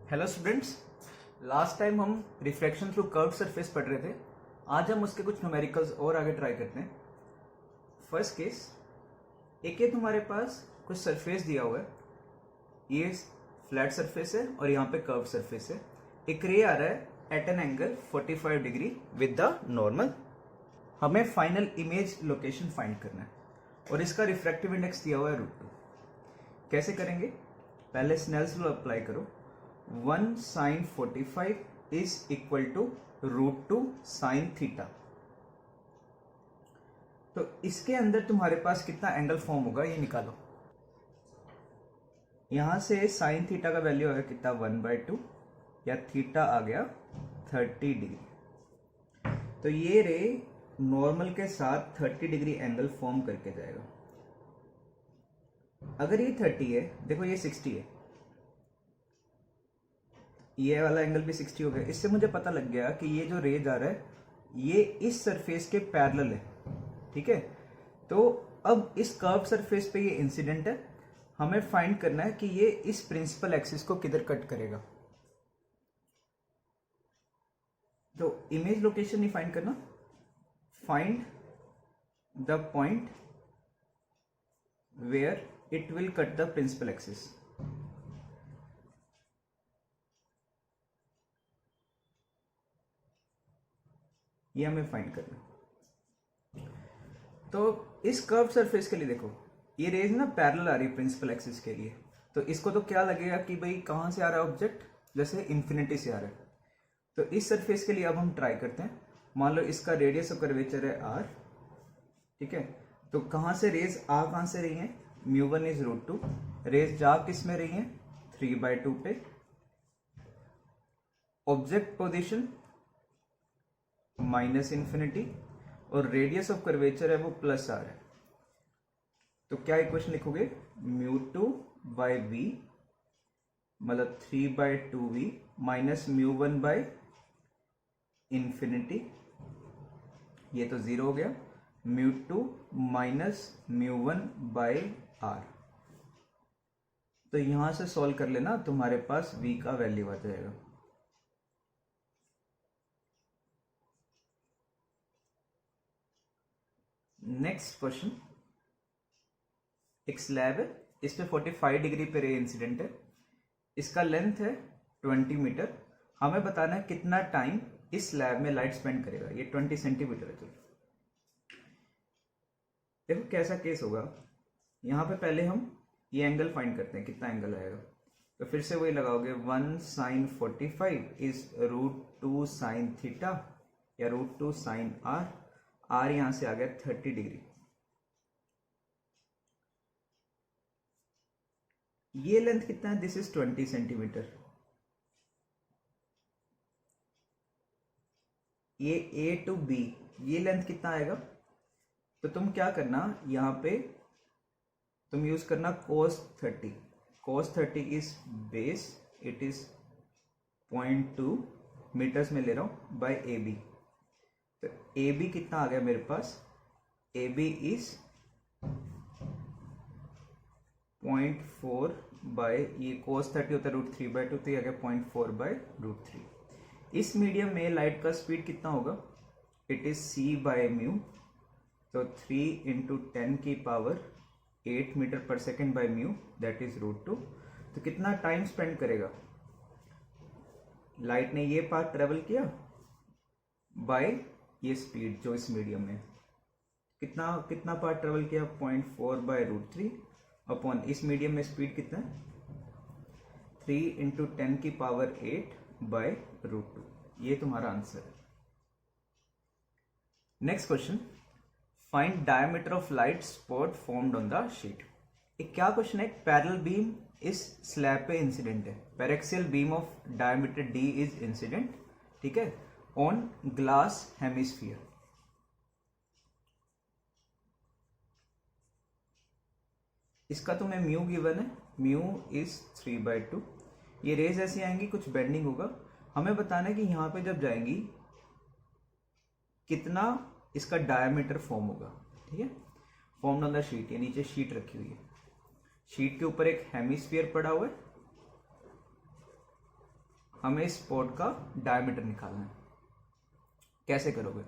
Hello students, last time हम reflection through curve surface पढ़ रहे थे। आज हम उसके कुछ न्यूमेरिकल्स और आगे ट्राई करते हैं। फर्स्ट केस, एक है तुम्हारे पास कुछ सरफेस दिया हुआ है, ये फ्लैट सरफेस है और यहाँ पे कर्व सरफेस है। एक रे आ रहा है at an angle 45 degree with the normal. हमें फाइनल इमेज लोकेशन फाइंड करना है और इसका रिफ्रैक्टिव इंडेक्स दिया हुआ है √2। कैसे करेंगे? पहले स्नेल्स लॉ अप्लाई करो। 1 sin 45 is equal to √2 sin theta. तो इसके अंदर तुम्हारे पास कितना एंगल फॉर्म होगा ये निकालो। यहां से sin थीटा का वैल्यू आएगा कितना, 1/2 या थीटा आ गया 30 डिग्री। तो ये रे नॉर्मल के साथ 30 डिग्री एंगल फॉर्म करके जाएगा। अगर ये 30 है, देखो ये 60 है, ये वाला एंगल भी 60 हो गया। इससे मुझे पता लग गया कि ये जो रे जा रहा है ये इस सरफेस के पैरेलल है, ठीक है। तो अब इस कर्व सरफेस पे ये इंसिडेंट है, हमें फाइंड करना है कि ये इस प्रिंसिपल एक्सिस को किधर कट करेगा। तो इमेज लोकेशन नहीं फाइंड करना, find the point where it will cut the principal axis. ये हमें फाइंड करना। तो इस कर्व सरफेस के लिए देखो, ये रेज ना पैरेलल आ रही है प्रिंसिपल एक्सिस के लिए। तो इसको तो क्या लगेगा कि भाई कहां से आ रहा है ऑब्जेक्ट, जैसे इन्फिनिटी से आ रहा है। तो इस सरफेस के लिए अब हम ट्राई करते हैं। मान लो इसका रेडियस ऑफ कर्वेचर है r, ठीक है। तो कहां से रेज आ कहां से रही है, μ1 इज √2। रेज जा किस में रही है, 3/2 पे। ऑब्जेक्ट पोजीशन -∞ और रेडियस ऑफ कर्वेचर है वो +r है। तो क्या इक्वेशन लिखोगे, μ2/v मतलब 3/2v माइनस μ1/∞, ये तो 0 हो गया, μ2 माइनस μ1/r। तो यहां से सॉल्व कर लेना, तुम्हारे पास v का वैल्यू आ जाएगा। नेक्स्ट क्वेश्चन, एक स्लैब है, इस पे 45 डिग्री पे रे इंसिडेंट है, इसका लेंथ है 20 मीटर। हमें बताना है कितना टाइम इस स्लैब में लाइट स्पेंड करेगा। ये 20 सेंटीमीटर है। चलो देखो कैसा केस होगा। यहाँ पे पहले हम ये एंगल फाइंड करते हैं, कितना एंगल आएगा। तो फिर से वही लगाओगे, 1 sin 45 इज √2 sin थीटा या √2 sin r। r यहां से आ गया 30 डिग्री। ये लेंथ कितना है, दिस इज 20 सेंटीमीटर। ये A to B, ये लेंथ कितना आएगा। तो तुम क्या करना, यहाँ पे तुम यूज करना cos 30। cos 30 is base, it is 0.2 metres में ले रहा हूं बाय AB। तो AB कितना आ गया मेरे पास, AB इज 0.4 बाय, ये cos 30 होता है √3/2, तो ये आ गया 0.4/√3। इस मीडियम में लाइट का स्पीड कितना होगा, इट इज c/μ। तो 3 × 10⁸ मीटर पर सेकेंड बाय μ, दैट इज √2। तो कितना टाइम स्पेंड करेगा, लाइट ने ये पाथ ट्रेवल किया बाय ये स्पीड जो इस मीडियम में, कितना पाथ ट्रेवल किया, 0.4/√3 अपॉन इस मीडियम में स्पीड कितना है, 3 × 10⁸/√2। ये तुम्हारा आंसर है। Next question, find diameter of light spot formed on the sheet. एक क्या क्वेश्चन है, पैरेलल बीम इस स्लैब पे इंसिडेंट है, paraxial beam of diameter d is incident, ठीक है, ऑन ग्लास हेमिस्फीयर। इसका तुम्हें म्यू गिवन है, म्यू इज 3/2। ये रेज ऐसी आएंगी, कुछ बेंडिंग होगा। हमें बताना है कि यहां पे जब जाएंगी कितना इसका डायमीटर फॉर्म होगा, ठीक है। फॉर्म्ड ऑन द शीट, ये नीचे शीट रखी हुई है, शीट के ऊपर एक हेमिस्फीयर पड़ा हुआ है, हमें इस स्पॉट का डायमीटर निकालना है। कैसे करोगे?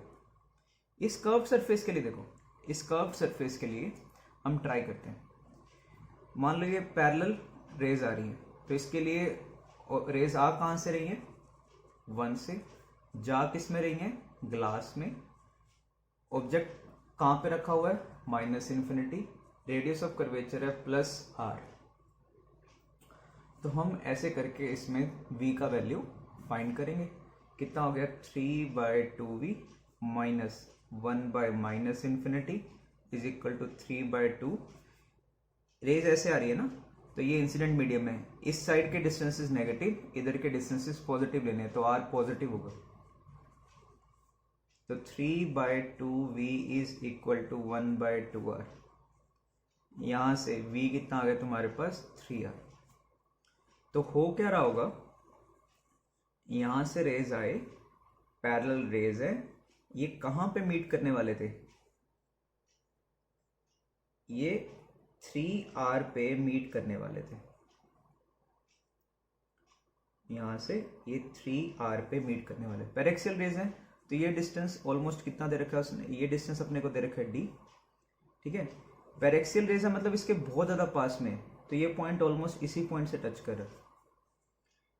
इस कर्व सरफेस के लिए देखो, इस कर्व सरफेस के लिए हम ट्राई करते हैं। मान लो ये पैरेलल रेज आ रही है, तो इसके लिए रेज आ कहाँ से रही है? 1 से। जा किस में रही है? ग्लास में। ऑब्जेक्ट कहाँ पे रखा हुआ है? -∞। रेडियस ऑफ कर्वेचर है +r। तो हम ऐसे करके इसमें v का वैल्यू फाइंड करेंगे। कितना हो गया? 3/2v minus 1/-∞ is equal to 3/2। Rays ऐसे आ रही है ना, तो ये इंसिडेंट मीडियम है, इस साइड के डिस्टेंसेस नेगेटिव, इधर के डिस्टेंसेस पॉजिटिव लेने हैं, तो r पॉजिटिव होगा। तो 3/2v is equal to 1/2r। यहां से v कितना आ गया तुम्हारे पास? 3r। तो हो क्या रहा होगा? यहां से रेज आए, पैरेलल रेज है, ये कहां पे मीट करने वाले थे? ये 3r पे मीट करने वाले थे। यहां से ये 3r पे मीट करने वाले। पैरेक्सियल रेज है, तो ये डिस्टेंस ऑलमोस्ट कितना दे रखा है उसने? ये डिस्टेंस अपने को दे रखा है d। ठीक है, पैरेक्सियल रेज है मतलब इसके बहुत ज्यादा पास में, तो ये पॉइंट ऑलमोस्ट इसी पॉइंट से टच कर रहा है।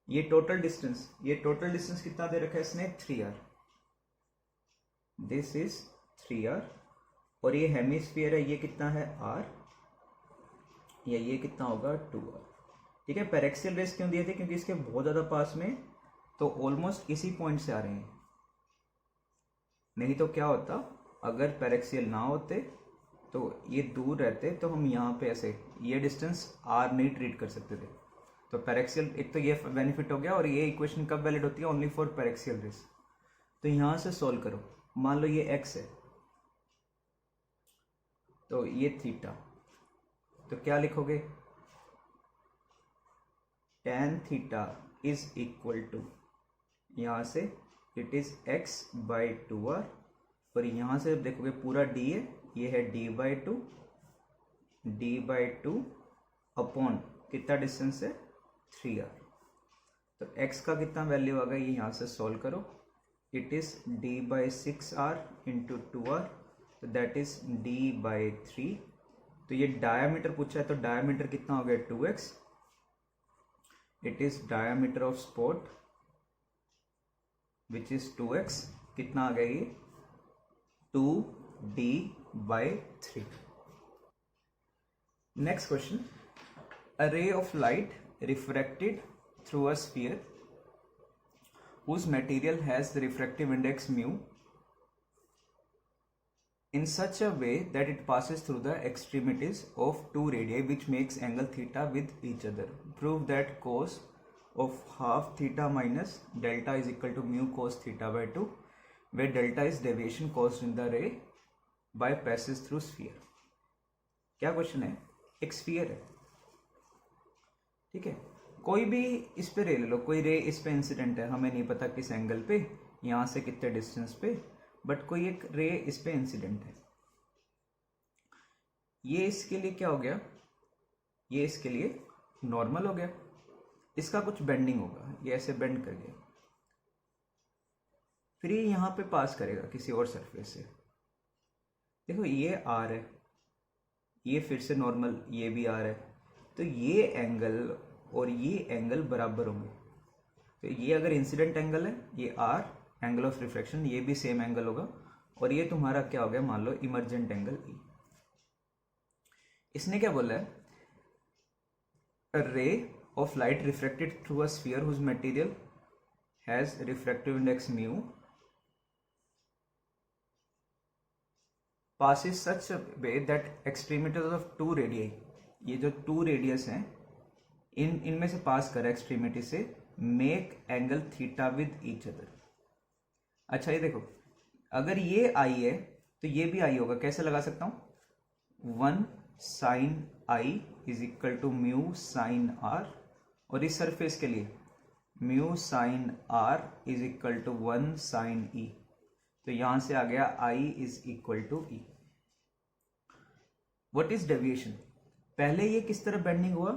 ये टोटल डिस्टेंस कितना दे रखा है इसने? 3r। This is 3r। और ये हेमिस्फीयर है, ये कितना है? r। या ये कितना होगा? 2r। ठीक है, पैरेक्सियल रेज क्यों दिए थे? क्योंकि इसके बहुत ज्यादा पास में, तो ऑलमोस्ट इसी पॉइंट से आ रहे हैं। नहीं तो क्या होता, अगर पैरेक्सियल ना होते तो ये दूर रहते, तो हम यहाँ पे ऐसे ये डिस्टेंस r नहीं ट्रीट कर सकते थे। तो पैरेक्सियल, एक तो ये बेनिफिट हो गया, और ये इक्वेशन कब वैलिड होती है? Only for paraxial rays. तो यहाँ से सॉल्व करो। मान लो ये x है, तो ये थीटा, तो क्या लिखोगे? tan theta is equal to, यहाँ से इट इज x/2r, और यहाँ से देखोगे पूरा d है, ये है d/2 अपॉन कितना डिस्टेंस है? 3r। तो x का कितना वैल्यू आ गया? ये यहाँ से सॉल्व करो। It is d/6r into 2r, तो दैट इज d/3। तो ये डायामीटर पूछा है, तो डायामीटर कितना हो गया? 2x। It is diameter of spot which is 2x। कितना आ गया? ये 2d/3। Next question, a ray of light refracted through a sphere whose material has the refractive index mu in such a way that it passes through the extremities of two radii which makes angle theta with each other. Prove that cos of half theta minus delta is equal to mu cos theta/2, where delta is deviation caused in the ray by passes through sphere. क्या question है? एक sphere है, ठीक है, कोई भी इस पे रे ले लो, कोई रे इस पे इंसिडेंट है, हमें नहीं पता किस एंगल पे, यहां से कितने डिस्टेंस पे, बट कोई एक रे इस पे इंसिडेंट है। ये इसके लिए क्या हो गया? ये इसके लिए नॉर्मल हो गया, इसका कुछ बेंडिंग होगा, ये ऐसे बेंड कर गया, फिर ये यहां पे पास करेगा किसी और सरफेस से। देखो ये आर है, ये फिर से नॉर्मल, ये भी आर है, तो ये एंगल और ये एंगल बराबर होंगे। तो ये अगर इंसिडेंट एंगल है, ये आर, एंगल ऑफ रिफ्रैक्शन, ये भी सेम एंगल होगा, और ये तुम्हारा क्या हो गया? मान लो इमर्जेंट एंगल ई। इसने क्या बोला है? A ray of light refracted through a sphere whose material has refractive index mu passes such a way that extremities of two radii, ये जो टू रेडियस हैं, इनमें से पास कर एक्सट्रीमिटी से, make angle theta with each other. अच्छा ये देखो, अगर ये आई है तो ये भी आई होगा, कैसे लगा सकता हूं? 1 sin i is equal to mu sine r, और इस सरफेस के लिए mu sine r is equal to 1 sin e। तो यहां से आ गया i is equal to e। What is deviation? पहले ये किस तरह बेंडिंग हुआ?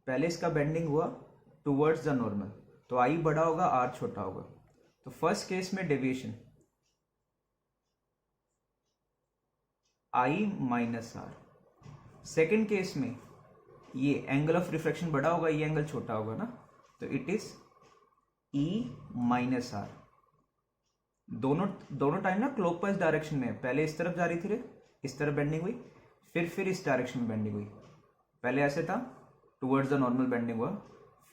पहले इसका बेंडिंग हुआ टुवर्ड्स द नॉर्मल, तो आई बड़ा होगा, आर छोटा होगा। तो फर्स्ट केस में deviation i minus r, second case में ये एंगल ऑफ रिफ्लेक्शन बड़ा होगा, ये एंगल छोटा होगा ना, तो it is e minus r. दोनों टाइम ना क्लॉकवाइज डायरेक्शन में, पहले इस तरफ जा रही थी रे, इस तरफ बेंडिंग हुई, फिर इस डायरेक्शन में बेंडिंग हुई। पहले ऐसे था, टुवर्ड्स द नॉर्मल बेंडिंग हुआ,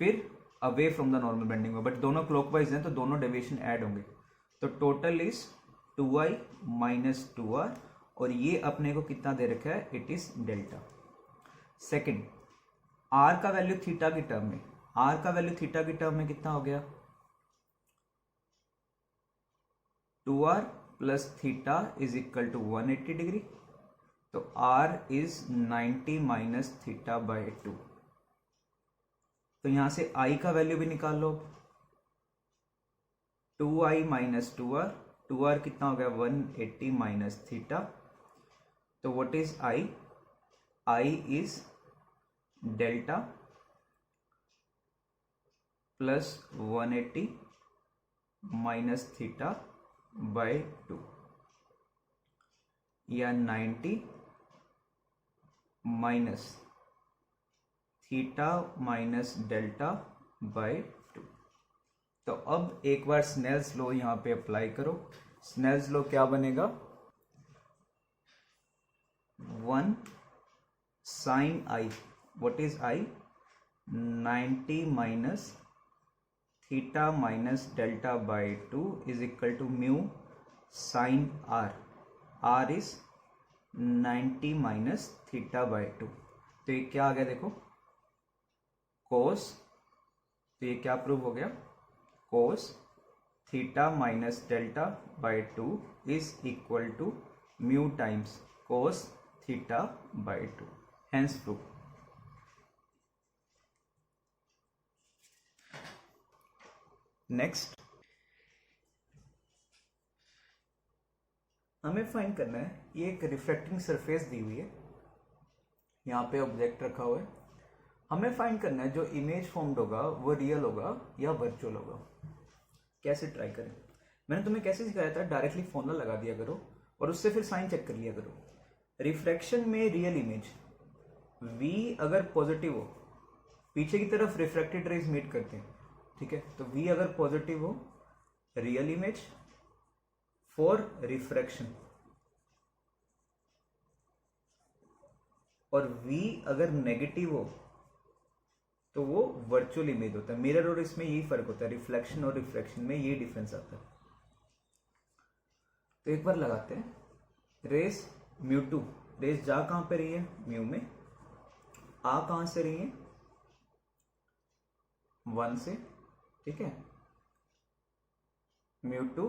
फिर away from the normal bending हुआ, बट दोनों क्लॉकवाइज हैं तो दोनों डेविएशन ऐड होंगे। तो total is 2i minus 2r, और ये अपने को कितना दे रखा है, it is delta. Second, r का वैल्यू थीटा की टर्म में, आर का वैल्यू थीटा की टर्म में कितना हो गया, 2r plus theta is equal to 180 डिग्री। तो r is 90 minus theta by 2। तो यहां से i का वैल्यू भी निकाल लो, 2i माइनस 2r, 2r कितना हो गया 180 माइनस थीटा। तो what is i, i is delta plus 180 minus theta by 2, या 90 minus theta minus delta by 2। तो अब एक बार स्नेल्स लॉ यहां पे अप्लाई करो। स्नेल्स लॉ क्या बनेगा, 1 sine i, what is i, 90 minus theta minus delta by 2 is equal to mu sine r, r is 90 minus theta by 2। तो ये क्या आ गया देखो, कोस, तो ये क्या प्रूव हो गया, cos theta minus delta by 2 is equal to mu times cos theta by 2, hence prove. Next हमें फाइंड करना है, ये एक रिफ्लेक्टिंग सरफेस दी हुई है, यहाँ पे ऑब्जेक्ट रखा हुआ है, हमें फाइंड करना है जो इमेज फॉर्म्ड होगा वो रियल होगा या वर्चुअल होगा। कैसे ट्राई करें, मैंने तुम्हें कैसे सिखाया था, डायरेक्टली फॉर्मूला लगा दिया करो और उससे फिर साइन चेक कर लिया करो। रिफ्लेक्शन में रियल इमेज v अगर पॉजिटिव हो, पीछे की तरफ रिफ्लेक्टेड रेज मीट करते हैं, ठीक है, तो v अगर पॉजिटिव हो रियल इमेज फॉर रिफ्रैक्शन, और v अगर नेगेटिव हो तो वो वर्चुअल इमेज होता है। मिरर और इसमें यही फर्क होता है, रिफ्लेक्शन और रिफ्रैक्शन में ये डिफरेंस आता है। तो एक बार लगाते हैं, रेस μ2, रेस जा कहां पे रही है, म्यू में, आ कहां से रही है 1 से, ठीक है, μ2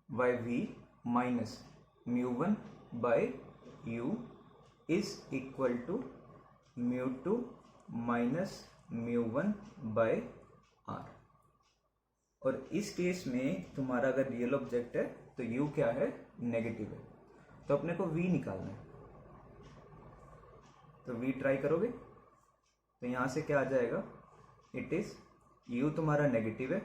by v minus μ1 by u is equal to μ2 minus μ1 by r। और इस केस में तुम्हारा अगर रियल ऑब्जेक्ट है तो u क्या है, नेगेटिव है, तो अपने को v निकालना है। तो v ट्राई करोगे तो यहां से क्या आ जाएगा, इट इज u तुम्हारा नेगेटिव है,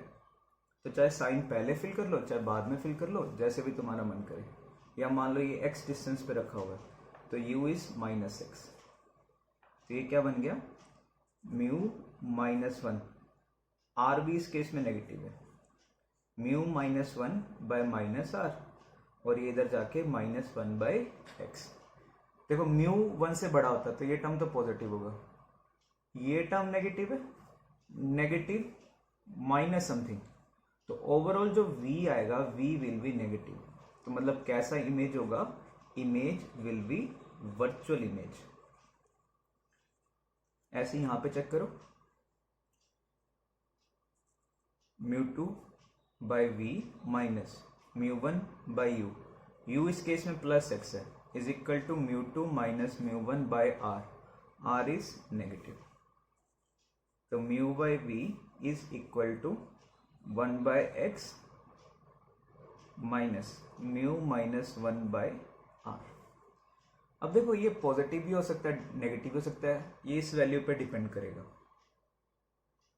तो चाहे साइन पहले फिल कर लो चाहे बाद में फिल कर लो, जैसे भी तुम्हारा मन करे, या मान लो ये x डिस्टेंस पे रखा हुआ है तो u इज माइनस एक्स। तो ये क्या बन गया, म्यू माइनस 1, आर भी इस केस में नेगेटिव है, mu minus 1 by minus r, और ये इधर जाके माइनस 1 बाय एक्स। देखो म्यू 1 से बड़ा होता है तो ये टर्म तो पॉजिटिव होगा, ये टर्म नेगेटिव है, नेगेटिव माइनस समथिंग, तो ओवरऑल जो v आएगा v विल बी नेगेटिव। तो मतलब कैसा इमेज होगा, image will be virtual image. ऐसे यहां पे चेक करो, μ2 by v minus μ1 by u, u इस केस में प्लस x है, is equal to μ2 minus μ1 by r, r is negative. तो mu by v is equal to 1 by x minus mu minus 1 by r। अब देखो ये positive भी हो सकता है नेगेटिव हो सकता है, ये इस वैल्यू पे डिपेंड करेगा।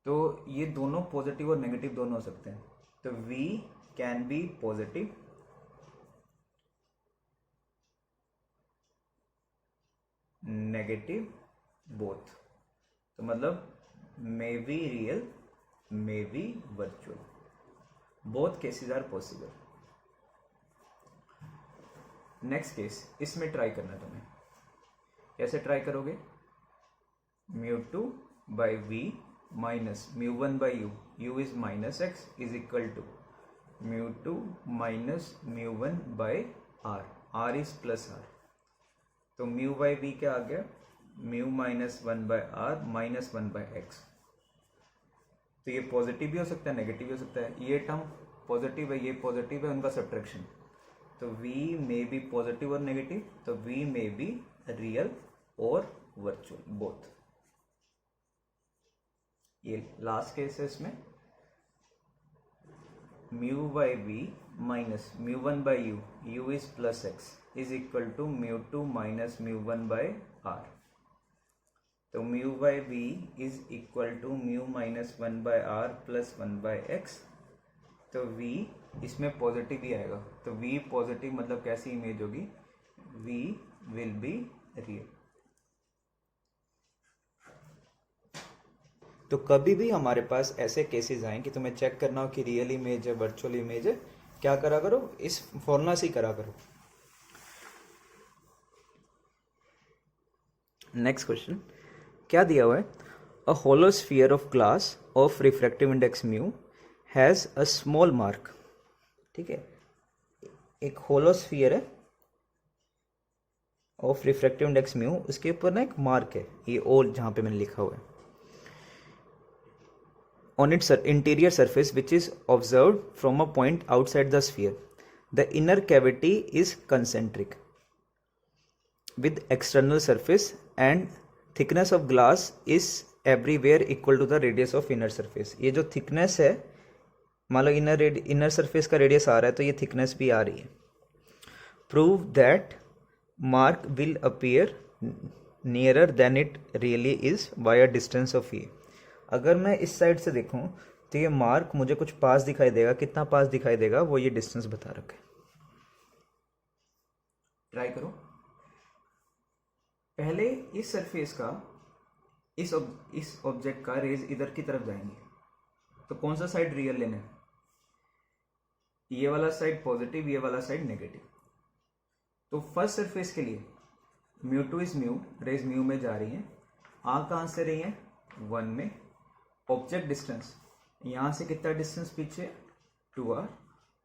तो ये दोनों पॉजिटिव और नेगेटिव दोनों हो सकते हैं, तो v can be positive negative both, तो मतलब may be real may be virtual, both cases are possible. Next case, इसमें ट्राई करना है तुम्हें। कैसे ट्राई करोगे? μ2 by v minus μ1 by u, u is minus x is equal to μ2 minus μ1 by r, r is plus r, तो mu by v क्या आ गया? Mu minus 1 by r minus 1 by x. तो ये पॉजिटिव भी हो सकता है नेगेटिव भी हो सकता है, ये टर्म पॉजिटिव है ये पॉजिटिव है, उनका सब्ट्रैक्शन, तो v मे बी पॉजिटिव और नेगेटिव, तो v मे बी रियल और वर्चुअल बोथ। ये लास्ट केस है, इसमें mu by v minus mu one by u, u is plus x is equal to mu two minus mu one by r, तो mu by v is equal to mu minus 1 by r plus 1 by x, तो v इसमें positive ही आएगा, तो v positive मतलब कैसी image होगी? v will be real. तो कभी भी हमारे पास ऐसे केसेस आए कि तुम्हें चेक करना हो कि रियल इमेज है वर्चुअल इमेज है, क्या करा करो? इस फॉर्मूला से ही करा करो। नेक्स्ट क्वेश्चन क्या दिया हुआ है? A hollow sphere of glass of refractive index mu has a small mark. ठीक है, एक होलो स्फीयर है ऑफ रिफ्रैक्टिव इंडेक्स म्यू, उसके ऊपर ना एक मार्क है, ये और जहां पे मैंने लिखा हुआ है, on its interior surface which is observed from a point outside the sphere. The inner cavity is concentric with external surface and thickness of glass is everywhere equal to the radius of inner surface. ये जो thickness है, मान लो inner surface का radius आ रहा है तो ये thickness भी आ रही है। Prove that mark will appear nearer than it really is by a distance of a. अगर मैं इस साइड से देखूं तो ये मार्क मुझे कुछ पास दिखाई देगा, कितना पास दिखाई देगा वो ये डिस्टेंस बता रखा है। ट्राई करो। पहले इस सरफेस का इस ऑब्जेक्ट का रेज इधर की तरफ जाएंगे, तो कौन सा साइड रियल लेना है? ये वाला साइड पॉजिटिव, ये वाला साइड नेगेटिव। तो फर्स्ट सरफेस के लिए mu two is mu, rays mu में जा रही है, आ कहां से रही है? 1 में। ऑब्जेक्ट डिस्टेंस यहां से कितना डिस्टेंस पीछे? 2r,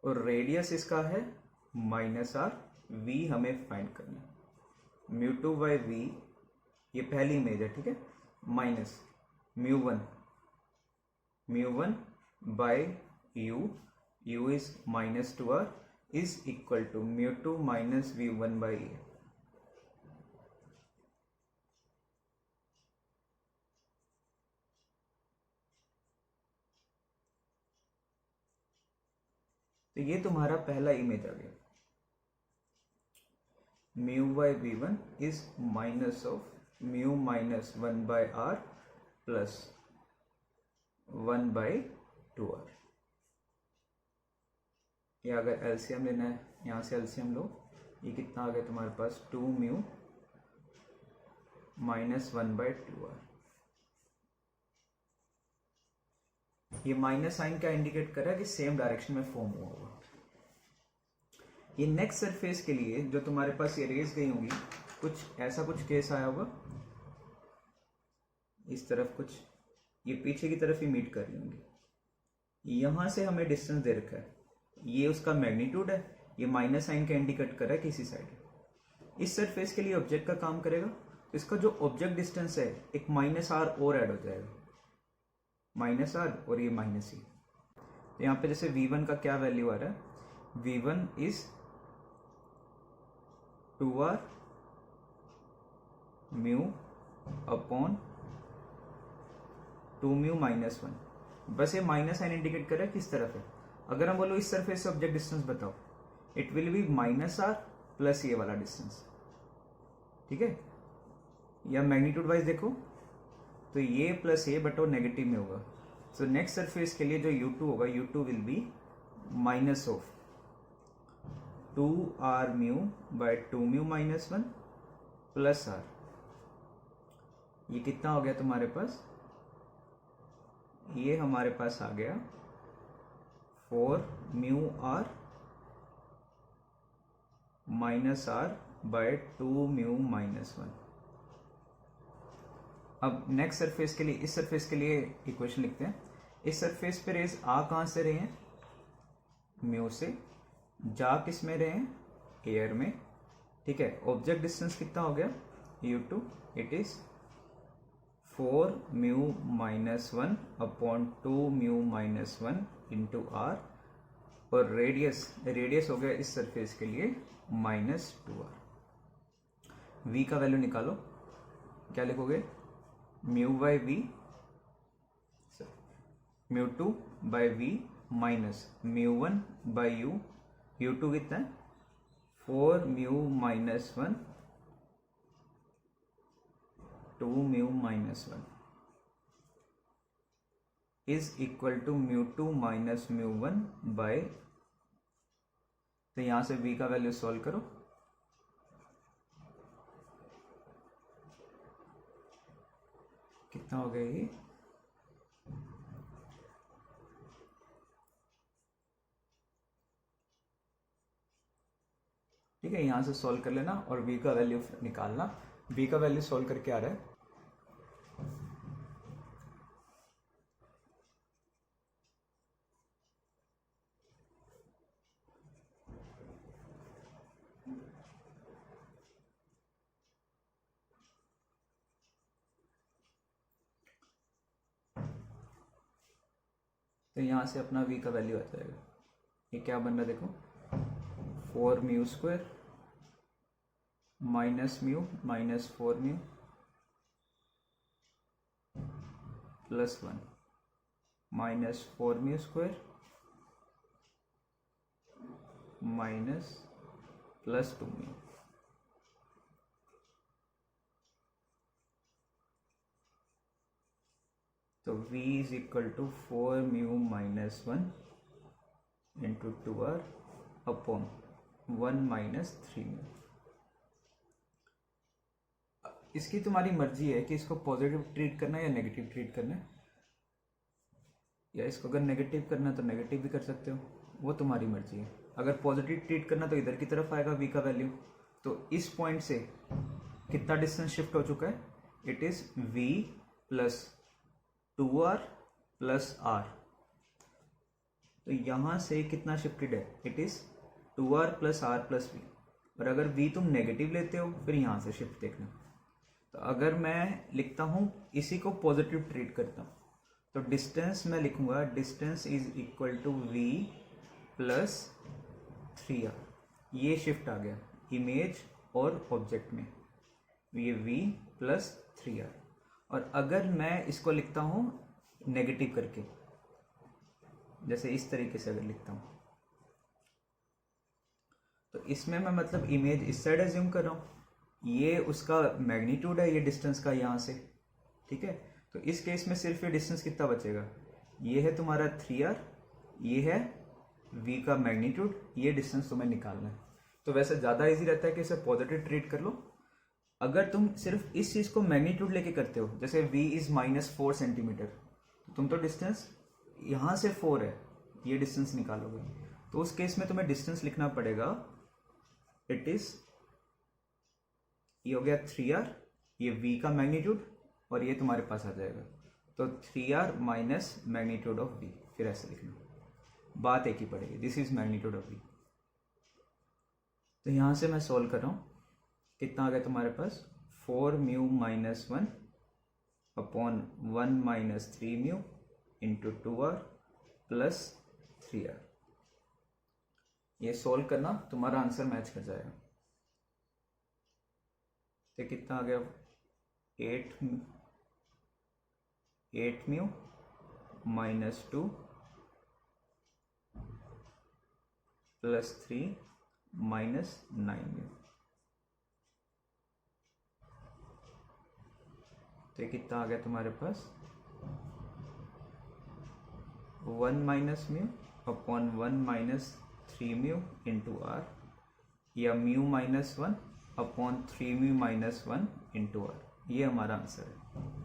और रेडियस इसका है -r, v हमें फाइंड करना है। म्यू टू बाई वी, ये पहली इमेज है, ठीक है, minus mu one by u, u is -2r is equal to mu two minus v one by a. तो ये तुम्हारा पहला इमेज आ गया। Mu by v one is minus of mu minus 1 by r plus 1 by 2r। ये अगर LCM लेना है, यहाँ से एलसीएम लो, ये कितना आ गया तुम्हारे पास? 2 म्यू माइनस 1 बाई 2r। ये माइनस साइन क्या इंडिकेट कर रहा है? कि सेम डायरेक्शन में फॉर्म हुआ होगा। ये नेक्स्ट सरफेस के लिए जो तुम्हारे पास ये रेज गई होंगी, कुछ ऐसा कुछ केस आया होगा, इस तरफ कुछ, ये पीछे की तरफ ही मीट कर रही होंगी। यहां से हमें डिस्टेंस दे रखा है, ये उसका मैग्नीट्यूड है, ये माइनस साइन का इंडिकेट कर रहा है किसी साइड। इस सरफेस के लिए ऑब्जेक्ट का काम करेगा, तो इसका जो ऑब्जेक्ट डिस्टेंस है एक -r और ऐड हो जाएगा, -r और ये -e। तो यहाँ पे जैसे v1 का क्या वैल्यू आ रहा है? v1 is 2r mu upon 2 mu minus 1। बस ये माइनस साइन इंडिकेट कर रहा है किस तरफ है। अगर हम बोलो इस सरफेस से ऑब्जेक्ट डिस्टेंस बताओ, it will be -r plus ये वाला डिस्टेंस, ठीक है। या मैग्नीट्यूड वाइज देखो तो ये प्लस ये, बट वो नेगेटिव में होगा, सो नेक्स्ट सरफेस के लिए जो u2 होगा, u2 will be minus of 2r mu by 2 mu minus 1 plus r। ये कितना हो गया तुम्हारे पास? ये हमारे पास आ गया 4 mu r minus r by 2 mu minus 1। अब नेक्स्ट सरफेस के लिए, इस सरफेस के लिए इक्वेशन लिखते हैं। इस सरफेस पे रेज आ कहाँ से रहे हैं? म्यू से। जा किस में रहे हैं? एयर में। ठीक है, ऑब्जेक्ट डिस्टेंस कितना हो गया? u2, it is 4 mu minus 1 upon 2 mu minus 1 into r, और रेडियस हो गया इस सरफेस के लिए माइनस 2r। v का वैल्यू निकालो, क्या लिखोगे? Mu by v, mu 2 by v minus mu 1 by u. u2 कितना है? 4 mu minus 1 2 mu minus 1 is equal to mu 2 minus mu 1 by, तो यहां से v का वैल्यू सॉल्व करो। कितना हो गया ये? ठीक है, यहां से सॉल्व कर लेना और v का वैल्यू निकालना। v का वैल्यू सॉल्व करके आ रहा है तो यहां से अपना v का वैल्यू आ जाएगा। ये क्या बन रहा है देखो, 4 mu square minus mu minus 4 mu plus 1 minus 4 mu square minus plus 2 mu. तो v is equal to 4 mu minus 1 into 2r upon 1 minus 3 mu. इसकी तुम्हारी मर्जी है कि इसको पॉजिटिव ट्रीट करना है या नेगेटिव ट्रीट करना है, या इसको अगर नेगेटिव करना है तो नेगेटिव भी कर सकते हो, वो तुम्हारी मर्जी है। अगर पॉजिटिव ट्रीट करना तो इधर की तरफ आएगा v का वैल्यू। तो इस पॉइंट से कितना डिस्टेंस शिफ्ट हो चुका है? It is v plus 2r plus r। तो यहां से कितना शिफ्टेड है? It is 2r plus r plus v। और अगर v तुम नेगेटिव लेते हो फिर यहां से शिफ्ट देखना। तो अगर मैं लिखता हूं, इसी को पॉजिटिव ट्रीट करता हूं, तो डिस्टेंस मैं लिखूंगा distance is equal to v plus 3r। ये शिफ्ट आ गया इमेज और ऑब्जेक्ट में, ये v प्लस 3r। और अगर मैं इसको लिखता हूं नेगेटिव करके, जैसे इस तरीके से अगर लिखता हूं, तो इसमें मैं मतलब इमेज इस साइड एज्यूम कर रहा हूं, ये उसका मैग्नीट्यूड है, ये डिस्टेंस का यहां से। ठीक है, तो इस केस में सिर्फ ये डिस्टेंस कितना बचेगा? ये है तुम्हारा 3r, ये है v का मैग्नीट्यूड, ये डिस्टेंस तुम्हें निकालना है। तो वैसे ज़्यादा इजी रहता है कि इसे पॉजिटिव ट्रीट कर लो। अगर तुम सिर्फ इस चीज़ को मैग्नीट्यूड लेके करते हो, जैसे v इज माइनस 4 सेंटीमीटर, तो तुम तो डिस्टेंस यहाँ से 4 है, ये डिस्टेंस निकालोगे, तो उस केस में तुम्हें डिस्टेंस लिखना पड़ेगा, इट इज, ये हो गया 3r, ये v का मैग्नीट्यूड, और ये तुम्हारे पास आ जाएगा, तो 3r minus magnitude of v। फिर ऐसे लिखना, बात एक ही पड़ेगी, this is magnitude of v। तो यहां से मैं सोल्व कर रहा हूं, कितना आ गया तुम्हारे पास? 4 mu minus 1 upon 1 minus 3 mu into 2r plus 3r। ये सोल्व करना, तुम्हारा आंसर मैच कर जाएगा। तो कितना आ गया? 8 mu minus 2 plus 3 minus 9 mu. तो कितना आ गया तुम्हारे पास? 1 minus mu upon 1 minus 3 mu into r, या mu minus 1 upon 3 mu minus 1 into r. ये हमारा आंसर है।